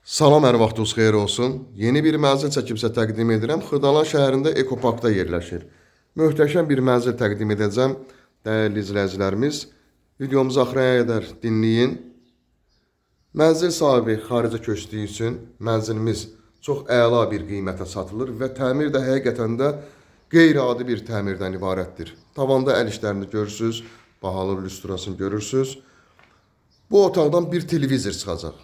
Salam, hər vaxtınız xeyir olsun. Yeni bir mənzil çəkib sizə təqdim edirəm. Xırdalan şəhərində Ekoparkda yerləşir. Möhtəşəm bir mənzil təqdim edəcəm. Dəyərli izləyicilərimiz, videomuzu axıra qədər dinləyin. Mənzil sahibi xaricə köçdüyü üçün mənzilimiz çox əla bir qiymətə satılır və təmir də həqiqətən də qeyri-adi bir təmirdən ibarətdir. Tavanda əl işlərini görürsünüz, bahalı lüstrasını görürsünüz. Bu otaqdan bir televizor çıxacaq.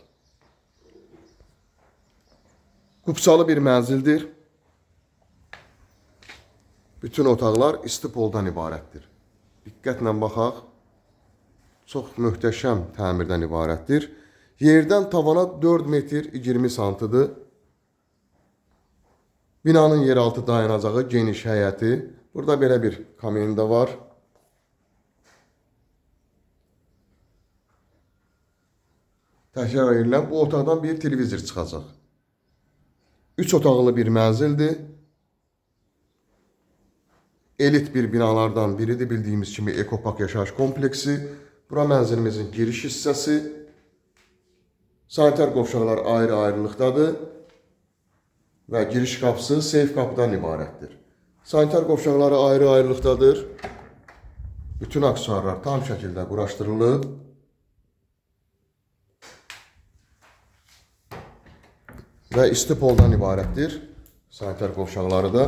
Kupçalı bir mənzildir. Bütün otaqlar isti poldan ibarətdir. Diqqətlə baxaq. Çox möhtəşəm təmirdən ibarətdir. Yerdən tavana 4 metr 20 santıdır. Binanın yeraltı dayanacağı geniş həyəti. Burada belə bir kamin də var. Təkrar edirəm, bu otaqdan bir televizor çıxacaq. 3 otaqlı bir mənzildir. Elit bir binalardan biridir, bildiyimiz kimi Ekopark yaşayış kompleksi. Bura mənzilimizin giriş hissəsi. Sanitar qovşaqlar ayrı-ayrılıqdadır və giriş qapısı seyf qapıdan ibarətdir. Sanitar qovşaqları ayrı-ayrılıqdadır. Bütün aksesuarlar tam şəkildə quraşdırılıb. Və isti poldan ibarətdir. Sanitar qovşaqları da.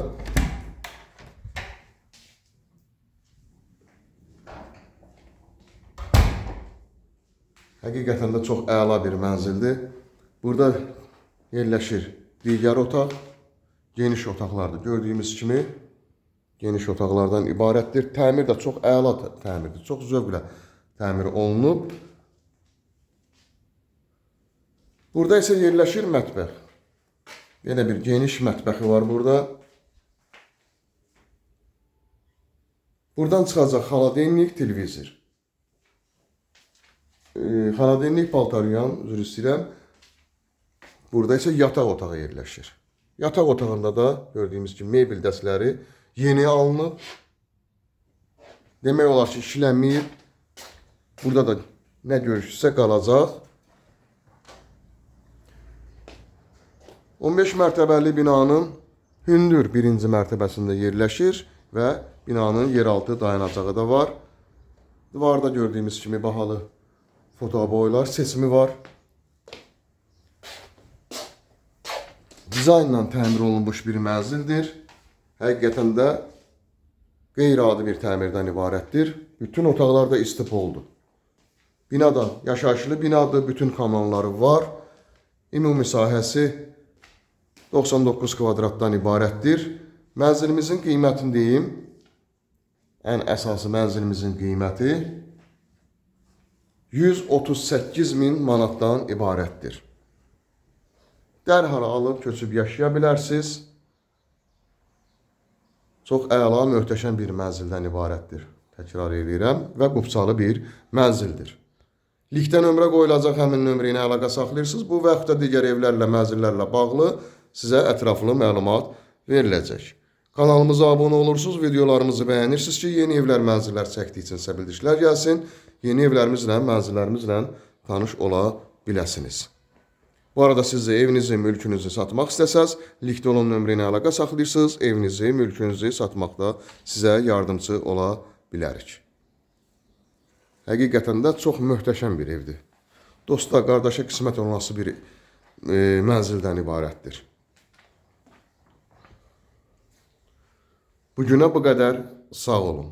Həqiqətən də çox əla bir mənzildir. Burada yerləşir digər otaq. Geniş otaqlardır. Gördüyümüz kimi geniş otaqlardan ibarətdir. Təmir də çox əla təmirdir. Çox zövqlə təmir olunub. Burada isə yerləşir mətbəx. Belə bir geniş mətbəxi var burada. Buradan çıxacaq xaladenlik, televizor. Xaladenlik paltaryan, üzr istəyirəm. Burada isə yataq otağı yerləşir. Yataq otağında da gördüyümüz kimi mebel dəstləri yeni alınıb. Demək olar ki, işlənməyib. Burada da nə görüşsə qalacaq. 15 mərtəbəli binanın hündür birinci mərtəbəsində yerləşir və binanın yeraltı dayanacağı da var. Divarda gördüyümüz kimi bahalı fotoboylar seçimi var. Dizaynla təmir olunmuş bir mənzildir. Həqiqətən də qeyri-adi bir təmirdən ibarətdir. Bütün otaqlar da isti poldur. Binada yaşayışlı binadır, bütün kanalları var. Ümumi sahəsi 99 kvadratdan ibarətdir. Mənzilimizin qiymətini deyim. Ən əsası mənzilimizin qiyməti 138 min manatdan ibarətdir. Dərhal alıb köçüb yaşaya bilərsiniz. Çox əla, möhtəşəm bir mənzildən ibarətdir. Təkrar edirəm və qupçalı bir mənzildir. Linkdə nömrə qoyulacaq, həmin nömrə ilə əlaqə saxlayırsınız. Bu və yaxud da digər evlərlə, mənzillərlə bağlı sizə ətraflı məlumat veriləcək. Kanalımıza abunə olursunuz, videolarımızı bəyənirsiniz ki, yeni evlər, mənzillər çəkdikcə sizə bildirişlər gəlsin. Yeni evlərimizlə, mənzillərimizlə tanış ola biləsiniz. Bu arada siz də evinizi, mülkünüzü satmaq istəsəz, linkdə olan nömrə ilə əlaqə saxlayırsınız. Evinizi, mülkünüzü satmaqda sizə yardımcı ola bilərik. Həqiqətən də çox möhtəşəm bir evdir. Dostlar, qardaşa qismət olması bir mənzildən ibarətdir. Bugünə bu qədər, sağ olun.